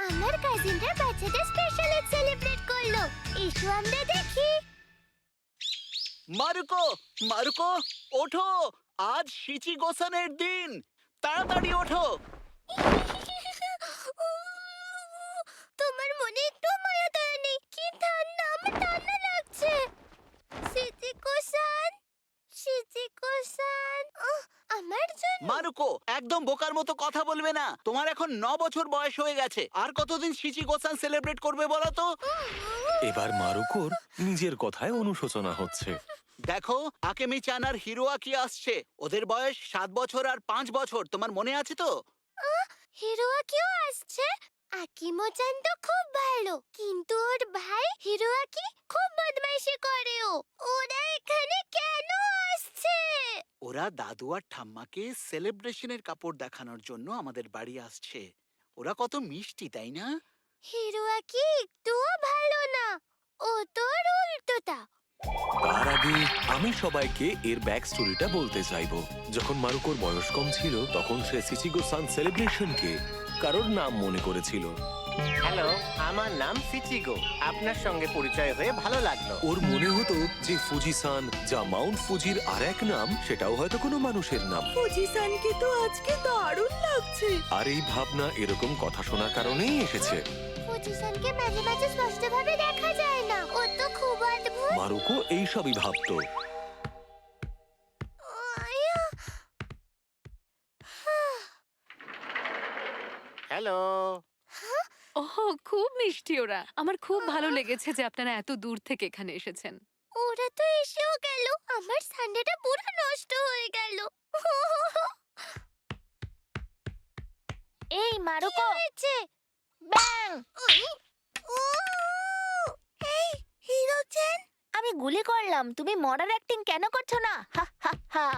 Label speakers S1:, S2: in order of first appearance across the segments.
S1: আমার কাজিনরা বাচ্চাদের স্পেশাল ঈদ সেলিব্রেট করলো। এসো আমরা দেখি।
S2: মারুকো, মারুকো, ওঠো, আজ শিচি গোসানের দিন, তাড়াতাড়ি ওঠো।
S1: তোমার মনে একটু মায়া দয়া নেই? কি ঠান্ডা, আমার ঠান্ডা লাগছে। শিচিকো-সান, শিচিকো-সান, আমার জন্য।
S2: মারুকো, একদম বোকার মতো কথা বলবে না। তোমার এখন 9 বছর বয়স হয়ে গেছে। আর কতদিন শিচি গোসান সেলিব্রেট করবে বলো তো?
S3: এবার মারুকোর নিজের কথায় অনুশোচনা হচ্ছে।
S2: দেখো, আকেমি-চান আর হিরোয়াকি আসছে। ওদের বয়স 7 বছর আর 5 বছর। তোমার মনে আছে তো?
S1: হিরোয়াকিও আসছে। আকিমো-চান তো খুব ভালো, কিন্তু ওর ভাই হিরোয়াকি খুব বদমাইশি করে। ওরা এখানে কেন আসছে?
S2: ওরা দাদু আর ঠাম্মাকে সেলিব্রেশনের কাপড় দেখানোর জন্য আমাদের বাড়ি আসছে। ওরা কত মিষ্টি, তাই না?
S1: হিরোয়াকি একটুও ভালো না, ও তোর উল্টোটা।
S3: তার আগে আমি সবাইকে এর ব্যাক স্টোরিটা বলতে চাইবো। যখন মারুকোর বয়স কম ছিল, তখন সে সিচিগো-সান সেলিব্রেশনকে কারোর নাম মনে করেছিল।
S4: হ্যালো, আমার নাম সিচিগো। আপনার সঙ্গে পরিচয় হয়ে ভালো লাগলো।
S3: ওর মনে হতো যে ফুজি-সান, যা মাউন্ট ফুজির আর এক নাম, সেটাও হয়তো কোনো মানুষের নাম।
S5: ফুজি-সানকে তো আজকে দারুণ লাগছে।
S3: আর এই ভাবনা এরকম কথা শোনার কারণেই এসেছে।
S1: ফুজি-সানকে মাঝে মাঝে স্পষ্টভাবে দেখা যায় না, ও তো খুব অদ্ভুত।
S3: মারুকো এইসবই ভাবতো।
S4: হ্যালো।
S5: ওহ, খুব মিষ্টি ওরা। আমার খুব ভালো লেগেছে যে আপনারা এত দূর থেকে এখানে এসেছেন।
S1: ওরা তো এসেও গেল, আমার সানডেটা পুরো নষ্ট হয়ে গেল। এই মারুকো, হয়েছে? ব্যাং! এই হিরো-চ্যান, আমি গুলি করলাম, তুমি মরার অ্যাক্টিং কেন করছো না? হা হা হা।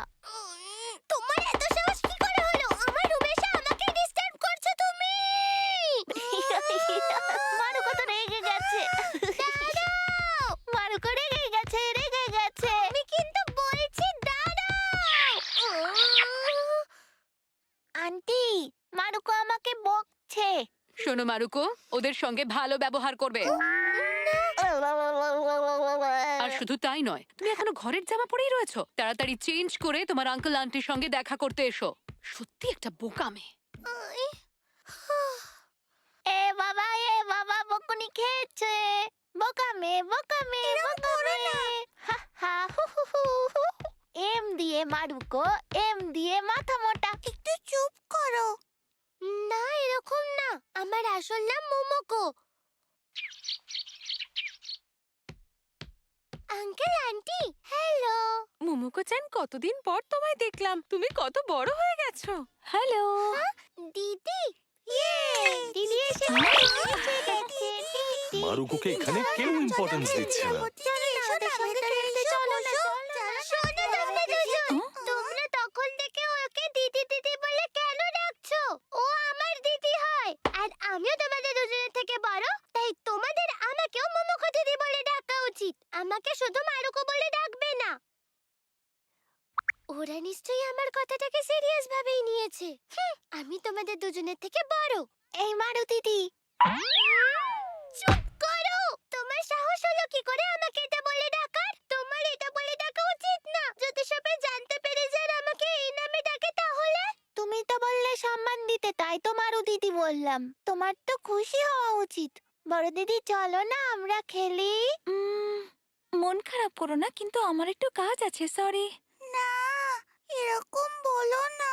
S1: তোমার এত সাহস কি করে হলো? আমার রুমে এসে আমাকে ডিস্টার্ব করছো তুমি। মারুকো তো রেগে গেছে। দাঁড়াও! মারুকো রেগে গেছে, রেগে গেছে। আমি কিন্তু বলছি দাঁড়াও। আন্টি, মারুকো আমাকে বকছে।
S5: শোনো মারুকো, ওদের সঙ্গে ভালো ব্যবহার করবে। আর শুধু তাই নয়, তুমি এখনো ঘরের জামা পরেই রয়েছো। তাড়াতাড়ি চেঞ্জ করে তোমার আঙ্কেল আন্টির সঙ্গে দেখা করতে এসো। সত্যি একটা বোকা মেয়ে।
S1: এ বাবা বকুনি খেয়েছে। বোকা মেয়ে, বোকা মেয়ে, বোকা মেয়ে। হা হা হু হু হু হু। এম দিয়ে মারুকো, এম দিয়ে মাথা মোটা। একটু চুপ করো। না, এরকম না। আমার আসল নাম Momoko. Uncle aunty, hello.
S5: Momoko chan, কতদিন পর তোমায় দেখলাম। তুমি কত বড় হয়ে গেছো। হ্যালো।
S1: দিদি, দিদি এসে গেছে।
S3: মারুকোকে এখানে কেউ ইম্পর্টেন্স দিচ্ছে না।
S1: তোমরা তখন থেকে ওকে দিদি দিদি বলে কেন ডাকছো? ও আমার দিদি হয়, আর আমিও তোমাদের দুজনের থেকে বড়, তাই তোমাদের আমাকেও মোমোকো দিদি বলে ডাকা উচিত। আমাকে শুধু মারুকো বলে ডাকবে না। ওরা নিশ্চয়ই আমার কথাটাকে সিরিয়াস ভাবেই নিয়েছে। আমি তোমাদের দুজনের থেকে বড়। এই মারু দিদি, চুপ করো। তোমার সাহস হলো কি করে আমাকে এটা বলে ডাকার? তোমার এটা বলে ডাকা উচিত না। যদি সবাই জানতে পেরে যায় আমাকে এই নামে ডাকে তাহলে? তুমি তো বললে সম্মান দিতে, তাই তো মারু দিদি বললাম। তোমার তো খুশি হওয়া উচিত। বড় দিদি, চলো না আমরা খেলি।
S5: মন খারাপ করো না, কিন্তু আমার একটু কাজ আছে। সরি।
S1: না, এরকম বলো না।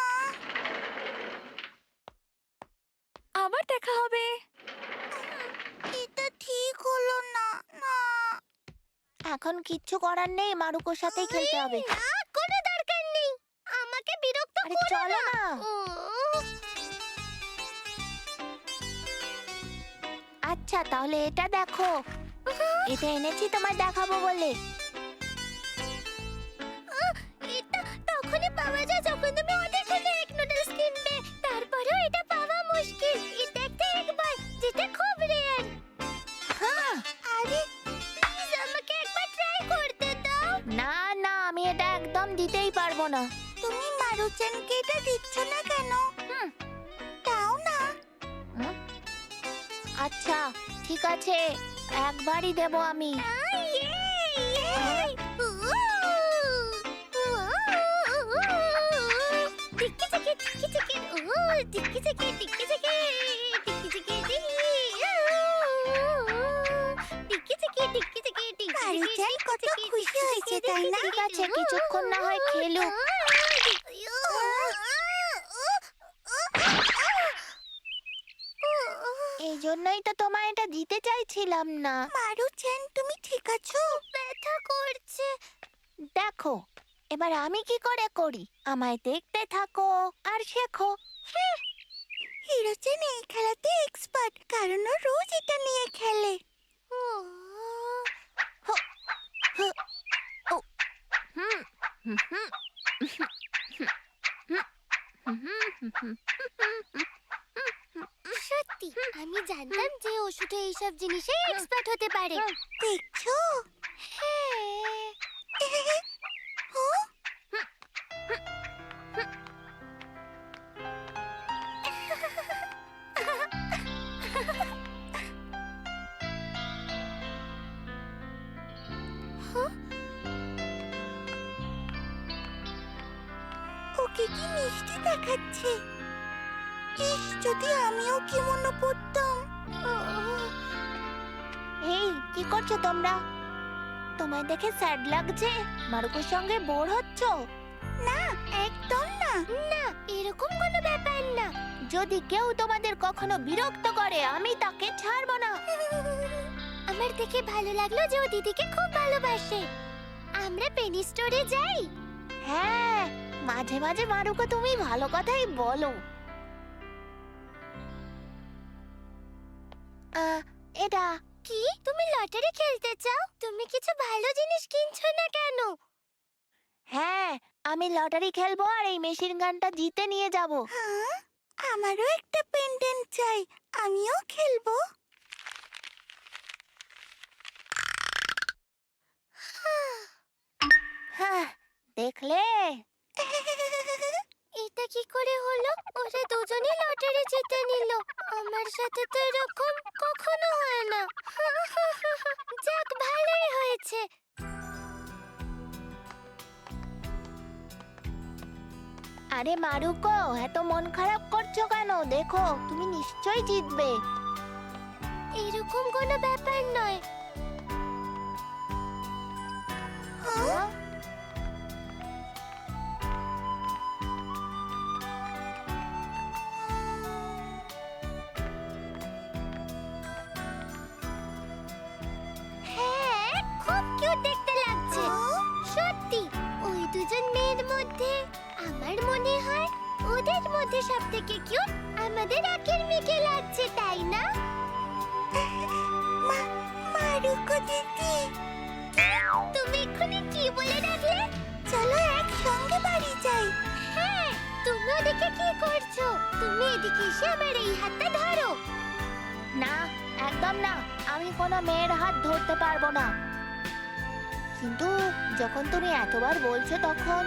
S5: আবার দেখা হবে।
S1: এটা ঠিক হলো না। না, এখন কিচ্ছু করার নেই, মারুকোর সাথেই খেলতে হবে। না, কোনো দরকার নেই। আমাকে বিরক্ত করো না। চলো না। আচ্ছা, তাহলে এটা দেখো। এটা এনেছি তোমায় দেখাবো বলে। এটা তখনই পাওয়া যায় যখন তুমি ওদের থেকে এক নুডলস কিনবে। তারপরেও এটা পাওয়া মুশকিল। এটা একটা একবার, যেটা খুব রেয়ার। আরে প্লিজ আমাকে একবার ট্রাই করতে দাও। না না, আমি এটা একদম দিতেই পারবো না। তুমি মারুচানকে এটা দিচ্ছ না কেন? দাও না। আচ্ছা ঠিক আছে, একবারই দেব আমি। কত খুশি হয়েছে তাই না? ঠিক আছে, কিছুক্ষণ না হয় খেলুক। এই জন্যই তো তোমায় এটা দিতে চাইছিলাম না। মারুচেন, তুমি ঠিক আছো? ব্যথা করছে। দেখো, এবার আমি কি করে করি, আমায় দেখতে থাকো আর শেখো। হিরোচেন এই খেলাতে এক্সপার্ট, কারণ ও রোজ এটা নিয়ে খেলে। সত্যি, আমি জানতাম যে ও শুধু এইসব জিনিসে এক্সপার্ট হতে পারে। দেখছো? ওকে কি মিষ্টি দেখাচ্ছে। ইস, যদি আমিও কিমোনো পরতাম। এই, কি করছো তোমরা? তোমায় দেখে স্যাড লাগছে? মারুকোর সঙ্গে বোর হচ্ছ? না, একদম না। না, এরকম কোনো ব্যাপার না। যদি কেউ তোমাদের কখনো বিরক্ত করে, আমি তাকে ছাড়বো না। আমার দেখে ভালো লাগলো যে ও দিদিকে খুব ভালোবাসে। আমরা পেনি স্টোরে যাই। হ্যাঁ, মাঝে মাঝে মারুকো তুমি ভালো কথাই বলো। এটা কি? তুমি লটারি খেলতে চাও? তুমি কিছু ভালো জিনিস কিনছো না কেন? হ্যাঁ, আমি লটারি খেলবো আর এই মেশিন গানটা জিতে নিয়ে যাব। হ্যাঁ, আমারও একটা পেন্ডেন্ট চাই, আমিও খেলবো। হ্যাঁ, দেখলে? এটা কি করে হলো? ওরা দুজনেই লটারি জিতে নিল। আমার সাথে তো এরকম কখনো হয় না। যাক, ভালোই হয়েছে। আরে মারুকো, এত মন খারাপ করছো কেন? দেখো, তুমি নিশ্চয়ই জিতবে। এরকম কোনো ব্যাপার নয়। হ্যাঁ, খুব কিউট দেখতে লাগছে। সত্যি, ওই দুজন মেয়ের মধ্যে আমার মনে হয় ওদের মধ্যে সবথেকে কিউট আমাদের আকের মেয়েকে লাগছে, তাই না? মারুকো দিদি, তুমি এক্ষুনি কি বলে ডাকলে? চলো একসঙ্গে বাড়ি যাই। হ্যাঁ, তুমি ওদিকে কি করছো? তুমি এদিকে এসে আমার এই হাতটা ধরো। না, একদম না, আমি কোনো মেয়ের হাত ধরতে পারবো না। কিন্তু যখন তুমি এতবার বলছো তখন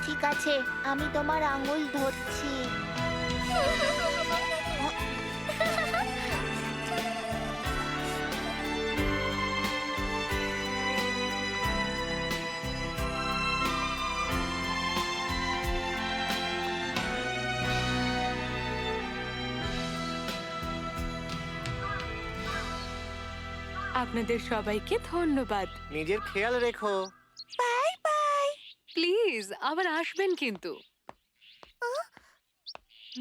S1: ঠিক আছে, আমি তোমার আঙুল ধরছি।
S5: আপনাদের সবাইকে ধন্যবাদ।
S4: নিজের খেয়াল রেখো।
S1: Bye bye.
S5: প্লিজ আবার আসবেন কিন্তু।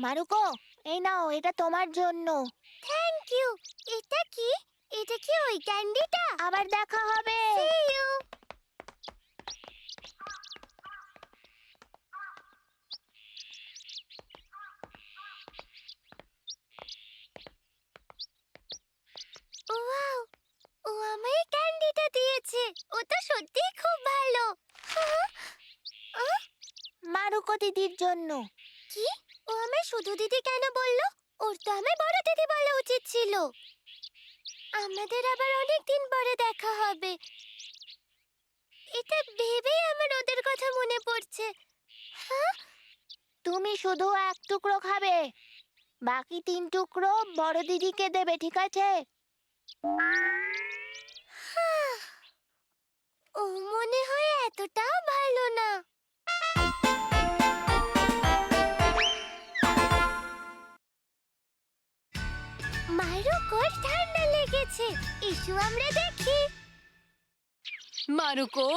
S1: মারুকো, এই নাও, এটা তোমার জন্য। Thank you. এটা কি? এটা কি ওই ক্যান্ডিটা? আবার দেখা হবে। C you. ওয়াও, ও আমায় ক্যান্ডিটা দিয়েছে। ও তো সত্যিই খুব ভালো। মারুকো দিদির জন্য। কি? ও আমায় শুধু দিদি কেন বলল? ওর তো আমায় বড় দিদি বলা উচিত ছিল। আমাদের আবার অনেক দিন পরে দেখা হবে। এটা ভেবেই আমার ওদের কথা মনে পড়ছে। হ্যাঁ? তুমি শুধু এক টুকরো খাবে। বাকি 3 টুকরো বড় দিদিকে দেবে, ঠিক আছে? ও মনে হয় এতটাও ভালো না। মারুকোর ঠান্ডা লেগেছে, এসো আমরা দেখি।
S5: মারুকো,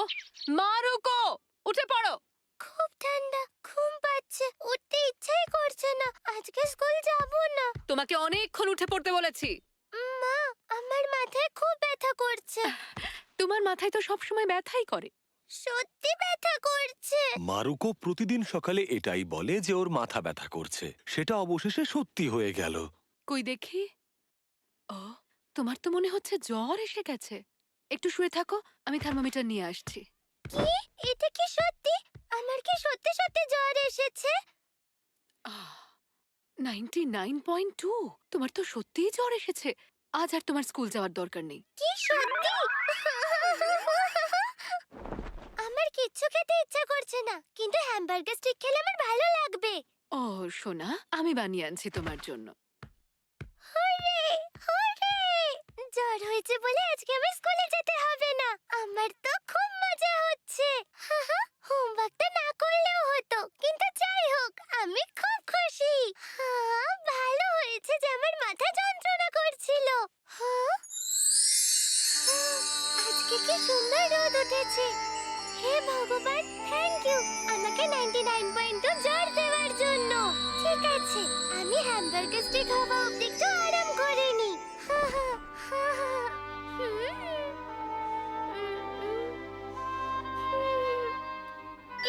S5: মারুকো, উঠে পড়ো।
S1: খুব ঠান্ডা, ঘুম পাচ্ছে, উঠতে ইচ্ছাই করছে না। আজকে স্কুল যাব না।
S5: তোমাকে অনেকক্ষণ উঠে পড়তে বলেছি।
S1: মা, আমার মাথায় খুব ব্যথা করছে।
S5: তোমার মাথায় তো সবসময় ব্যথাই করে।
S1: সত্যি ব্যথা করছে।
S3: মারুকো প্রতিদিন সকালে এটাই বলে যে ওর মাথা ব্যথা করছে, সেটা অবশেষে সত্যি হয়ে গেল।
S5: কই দেখি। ও, তোমার তো মনে হচ্ছে জ্বর এসে গেছে। একটু শুয়ে থাকো, আমি থার্মোমিটার নিয়ে আসছি।
S1: কি? এটা কি সত্যি? আমার কি সত্যি সত্যি জ্বর এসেছে?
S5: 99.2। তোমার তো সত্যিই জ্বর এসেছে। আজ আর তোমার স্কুল যাওয়ার দরকার নেই।
S1: কি সত্যি? আমার কিচ্ছু খেতে ইচ্ছা করছে না, কিন্তু হ্যামবার্গার স্টিক খেলে আমার ভালো লাগবে।
S5: ও সোনা, আমি বানিয়ে আনছি তোমার জন্য।
S1: হুররে! হুররে! জ্বর হয়েছে বলে আজকে আমার স্কুলে যেতে হবে না। আমার তো খুব মজা হচ্ছে। হোমওয়ার্কটা না করলেও হতো, কিন্তু যাই হোক, আমি খুব খুশি। ভালো হয়েছে যে আমার মাথা যন্ত্রণা করছিল। আজকে কি সুন্দর রোদ উঠেছে। হে ভগবান, থ্যাংক ইউ আমাকে 99.2 জ্বর দেওয়ার জন্য। ঠিক আছে, আমি হ্যামবার্গার স্টিক হওয়া অবধি একটু আরাম করে নি।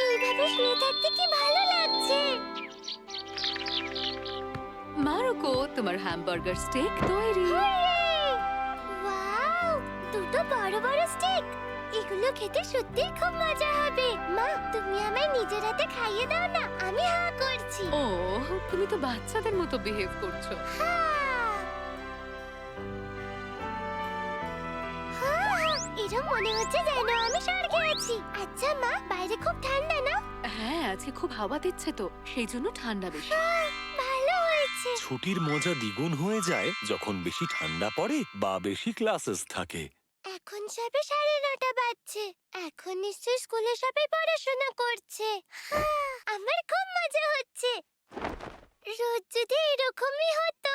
S1: এইভাবে শুয়ে থাকতে কি ভালো লাগছে।
S5: মারুকো, তোমার হ্যামবার্গার স্টেক তৈরি।
S1: ওয়াও, দুটো বড় বড় স্টিক। এগুলো খেতে সত্যিই খুব মজা হবে। মা, তুমি আমায় নিজের হাতে খাইয়ে দাও না, আমি হ্যাঁ করছি।
S5: ও, তুমি তো বাচ্চাদের মতো বিহেভ করছো।
S1: এরম মনে হচ্ছে যেন আমি স্বর্গে আছি। আচ্ছা মা, বাইরে খুব ঠান্ডা না?
S5: হ্যাঁ, আজকে খুব হাওয়া দিচ্ছে তো, সেই জন্য ঠান্ডা বেশি।
S1: ভালো হয়েছে।
S3: ছুটির মজা দ্বিগুণ হয়ে যায় যখন বেশি ঠান্ডা পড়ে বা বেশি ক্লাসেস থাকে।
S1: এখন সবে 9:30 বাজছে। এখন নিশ্চয়ই স্কুলে সবাই পড়াশোনা করছে। আমার খুব মজা হচ্ছে। রোজ যদি এরকমই হতো।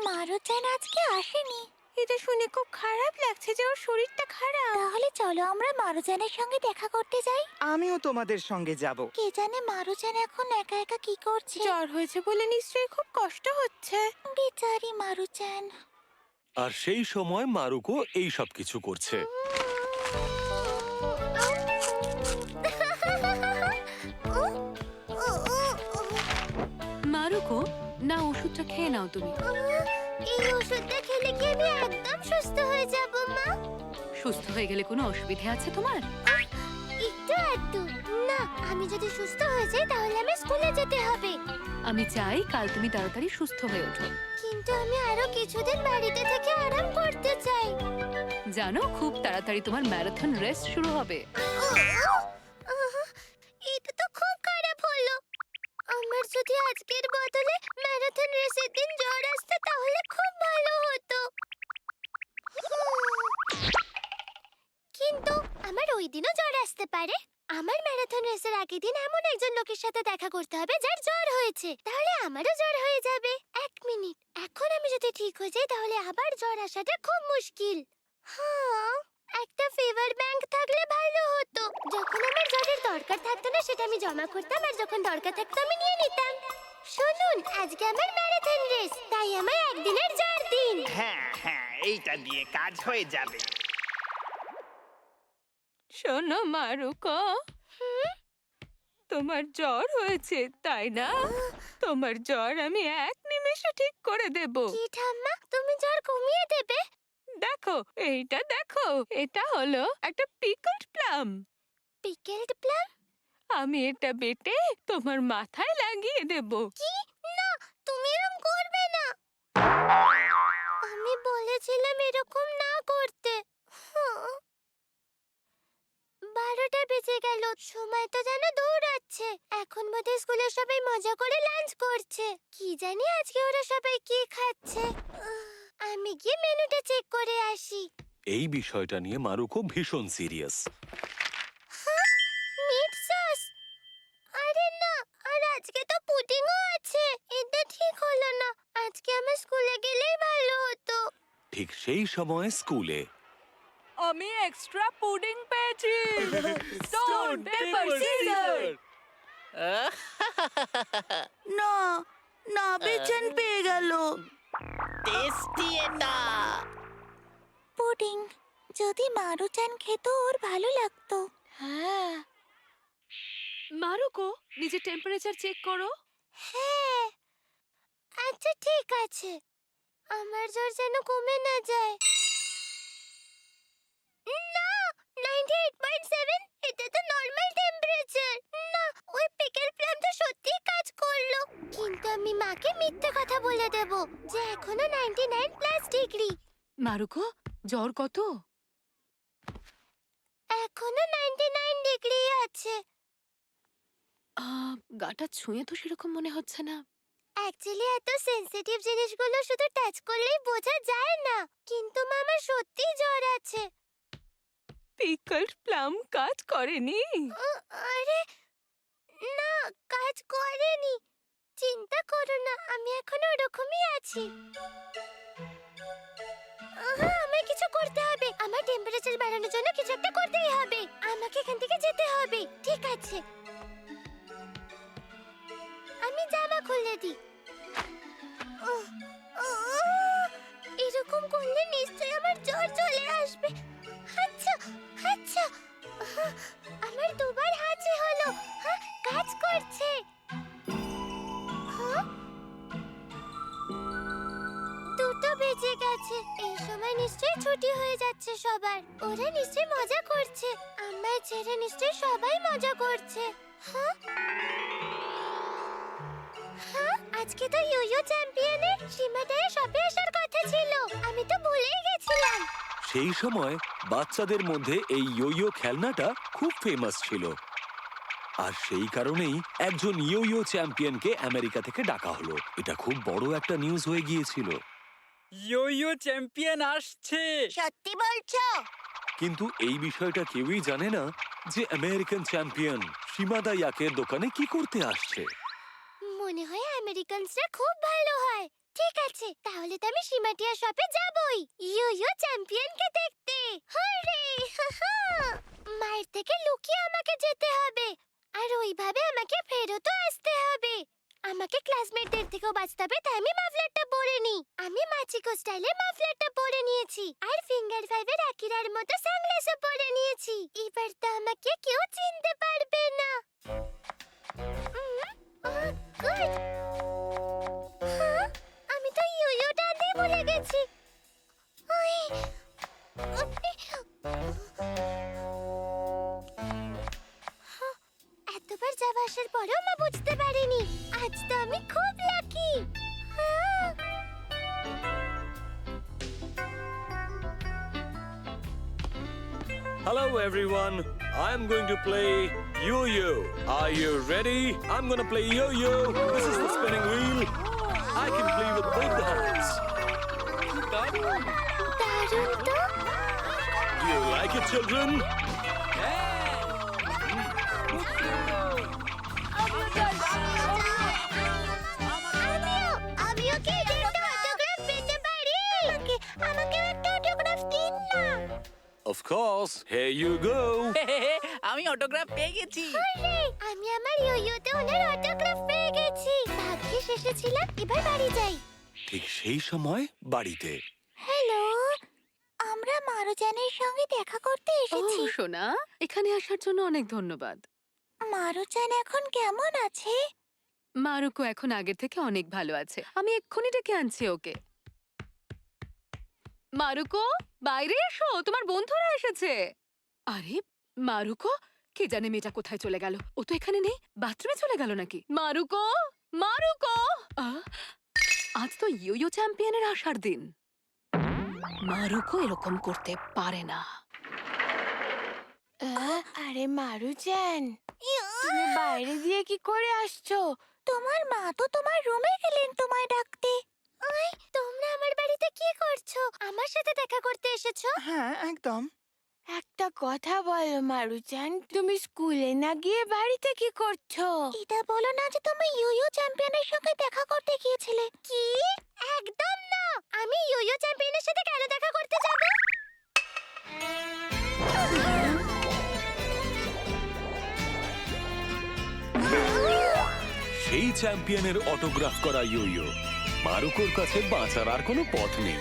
S1: মারুচান আজকে আসেনি। এটা শুনে খুব খারাপ লাগছে যে ওর শরীরটা খারাপ। তাহলে চলো আমরা মারুচানের সঙ্গে দেখা করতে যাই।
S6: আমিও তোমাদের সঙ্গে যাব।
S1: কে জানে মারুচান এখন একা একা কি করছে।
S7: জ্বর হয়েছে বলে নিশ্চয়ই খুব কষ্ট হচ্ছে।
S1: বেচারি মারুচান।
S3: আর সেই সময় মারুকো এই সব কিছু করছে।
S5: মারুকো, না ওষুধটা খেয়ে নাও তুমি।
S1: এই ওষুধটা খেলে কি আমি একদম সুস্থ হয়ে যাব মা?
S5: সুস্থ হয়ে গেলে কোনো অসুবিধা আছে তোমার?
S1: একটু আধটু না। আমি যদি সুস্থ হয়ে যাই তাহলে আমি স্কুলে যেতে হবে।
S5: আমি চাই কাল তুমি তাড়াতাড়ি সুস্থ হয়ে ওঠো।
S1: কিন্তু আমি আরো কিছুদিন বাড়িতে থেকে আরাম করতে চাই।
S5: জানো, খুব তাড়াতাড়ি তোমার ম্যারাথন রেস শুরু হবে।
S1: এটা তো খুব খারাপ হলো। আমার যদি আজকের বদলে ম্যারাথন রেসের দিন জ্বর আসতো তাহলে খুব ভালো হতো। কিন্তু আমার ওই দিনও জ্বর আসতে পারে। আমার ম্যারাথন রেসের আগের দিন এমন একজন লোকের সাথে দেখা করতে হবে যার জ্বর হয়েছে, তাহলে আমারও জ্বর হয়ে যাবে। 1 মিনিট, এখন আমি যদি ঠিক হয়ে যাই তাহলে আবার জ্বর আসাটা খুব মুশকিল। একটা ফিভার ব্যাংক থাকলে ভালো হতো। যখন আমার জ্বরের দরকার থাকতো না সেটা আমি জমা করতাম, আর যখন দরকার থাকতো আমি নিয়ে নিতাম। শুনুন, আজকে আমার ম্যারাথন রেস, তাই আমার একদিনের জ্বর দিন।
S6: হ্যাঁ হ্যাঁ, এইটা দিয়ে কাজ হয়ে যাবে।
S7: শোনো মারুকো, তোমার জ্বর হয়েছে তাই না? তোমার জ্বর আমি 1 নিমেষে ঠিক করে দেব।
S1: কি ঠাম্মা, তুমি জ্বর কমিয়ে দেবে?
S7: দেখো, এইটা দেখো, এটা হলো একটা পিকলড প্লাম।
S1: পিকেলড প্লাম?
S7: আমি এটা বেটে তোমার মাথায় লাগিয়ে দেব।
S1: কি? না, তুমি এরকম করবে না। আমি বলেছিলাম এরকম না করতে। 12টা বেজে গেল, সময় তো যেন দৌড়াচ্ছে। এখন বোধহয় স্কুলে সবাই মজা করে লাঞ্চ করছে। কি আজকে ওরা সবাই কি খাচ্ছে। আমি গিয়ে মেনুটা চেক করে আসি।
S3: এই বিষয়টা নিয়ে মারুকো ভীষণ সিরিয়াস।
S1: মিট সস, আরে না, আর আজকে তো পুডিংও আছে। এটা ঠিক হলো না। আজকে আমার স্কুলে গেলেই ভালো হতো।
S3: ঠিক সেই সময় স্কুলে
S7: আমি এক্সট্রা পুডিং পেয়েছি। Stone paper scissor.
S8: না না, বেচান পেয়ে গেল
S6: টেস্টি এটা।
S1: পুডিং, যদি মারুচান খেত ওর ভালো লাগতো।
S8: হ্যাঁ
S5: মারুকো, নিজের টেম্পারেচার চেক করো।
S1: হ্যাঁ, আচ্ছা ঠিক আছে। আমার জ্বর যেন কমে না যায়। না, 98.7, এটা তো নরমাল টেম্পারেচার। না, ওই পিকেল প্লামটা সত্যিই কাজ করলো। কিন্তু আমি মাকে মিথ্যে কথা বলে দেব যে এখনো 99+ ডিগ্রি।
S5: মারুকো, জ্বর কত?
S1: এখনো 99 ডিগ্রি আছে।
S5: গাটা ছুঁয়ে তো সেরকম মনে হচ্ছে না।
S1: অ্যাকচুয়ালি এত সেনসিটিভ জিনিসগুলো শুধু টাচ করলেই বোঝা যায় না। কিন্তু মামা সত্যিই জ্বর আছে।
S7: পিকলড প্লাম কাজ করেনি।
S1: আরে না, কাজ করেনি। চিন্তা করো না, আমি এখনো ওরকমই আছি। আমায় কিছু করতে হবে। আমার টেম্পারেচার বাড়ানোর জন্য কিছু একটা করতেই হবে। আমাকে এখান থেকে যেতে হবে। ঠিক আছে, আমি জামা খুলে দিই। এরকম করলে নিশ্চয়ই আমার জ্বর চলে আসবে। আচ্ছা আচ্ছা, আমার দুবার হাঁচি হলো। কাজ করছে। দুটো বেজে গেছে। এই সময় নিশ্চয়ই ছুটি হয়ে যাচ্ছে সবার। ওরা নিশ্চয়ই মজা করছে। আমায় ছেড়ে নিশ্চয়ই সবাই মজা করছে। আজকে তো ইয়ো চ্যাম্পিয়নের সীমাটায় শপে আসার কথা ছিল। আমি তো ভুলেই গেছিলাম।
S3: সেই সময় বাচ্চাদের মধ্যে এই ইয়ো খেলনাটা খুব ফেমাস ছিল, আর সেই কারণেই একজন ইয়ো চ্যাম্পিয়নকে আমেরিকা থেকে ডাকা হলো। এটা খুব বড় একটা নিউজ হয়ে গিয়েছিল।
S9: ইয়ো চ্যাম্পিয়ন আসছে।
S1: সত্যি বলছো?
S3: কিন্তু এই বিষয়টা কেউই জানে না যে আমেরিকান চ্যাম্পিয়ন সীমাদা ইয়াকের দোকানে কি করতে আসছে।
S1: মনে হয় আমেরিকানসরা খুব ভালো হয়। ঠিক আছে, তাহলে তো আমি সীমাটিয়া শপে যাবই ইয়ো চ্যাম্পিয়নকে দেখতে। হরে মায়ের থেকে লুকিয়ে আমাকে যেতে হবে, আর ওইভাবে আমাকে ফেরতও আসতে হবে। আমাকে ক্লাসমেটদের থেকেও বাঁচতে হবে, তাই আমি মাফলারটা পরে নিই। আমি মাচিকো স্টাইলে মাফলারটা পরে নিয়েছি, আর ফিঙ্গার ফাইভের আকিরার মতো সানগ্লাসও পরে নিয়েছি। এবার তো আমাকে কেউ চিনতে পারবে না। গুড। আমি তো ইয়োটা আনতে ভুলে গেছি। এতবার যাওয়া আসার পরেও মা বুঝতে পারিনি। আজ তো আমি খুব lucky.
S3: Hello everyone, I'm going to play yo-yo. Are you ready? I'm gonna play yo-yo. This is the spinning wheel. I can play with both the hands.
S1: দারুণ তো।
S3: Do you like it, children?
S1: আমিও কি একটা autograph পেতে পারি? আমাকে একটা autograph দিন না।
S3: Of course. Here you go.
S9: আমি অটোগ্রাফ পেয়ে গেছি।
S1: আরে, আমি আমার ইয়োতে ওনার অটোগ্রাফ পেয়ে গেছি। ভাগ্যিস এসেছিলাম, এবার বাড়ি যাই।
S3: ঠিক সেই সময় বাড়িতে
S1: হ্যালো, আমরা মারুজানের সঙ্গে দেখা করতে
S5: ও
S1: এসেছি।
S5: সোনা, এখানে আসার জন্য অনেক ধন্যবাদ।
S1: মারুজান এখন কেমন আছে?
S5: মারুকো এখন আগের থেকে অনেক ভালো আছে। আমি এক্ষুনি ডেকে আনছি ওকে। মারুকো, বাইরে এসো, তোমার বন্ধুরা এসেছে। আরে মারুকো, কে জানে মেয়েটা কোথায় চলে গেল? ও তো এখানে নেই, বাথরুমে চলে গেল নাকি? মারুকো, মারুকো! আজ তো ইয়ো চ্যাম্পিয়নের আসার দিন। মারুকো এরকম করতে পারে না।
S7: আরে মারুজান, তুমি বাইরে দিয়ে কি করে আসছো?
S1: তোমার মা তো তোমার রুমে গেলেন তোমায় ডাকতে। ওই, তোমরা আমার বাড়িতে কি করছো? আমার সাথে দেখা করতে এসেছো?
S8: হ্যাঁ একদম।
S7: একটা কথা বলো মারুচান, তুমি স্কুলে না গিয়ে বাড়িতে কি করছো?
S1: এটা বলো না যে তুমি ইউইউ চ্যাম্পিয়নের সঙ্গে দেখা করতে গিয়েছিলে। কি? একদম না। আমি ইউইউ চ্যাম্পিয়নের সাথে কেন দেখা করতে যাব?
S3: সেই চ্যাম্পিয়নের অটোগ্রাফ করা ইয়োইও। মারুকোর কাছে বাঁচার আর কোনো পথ নেই।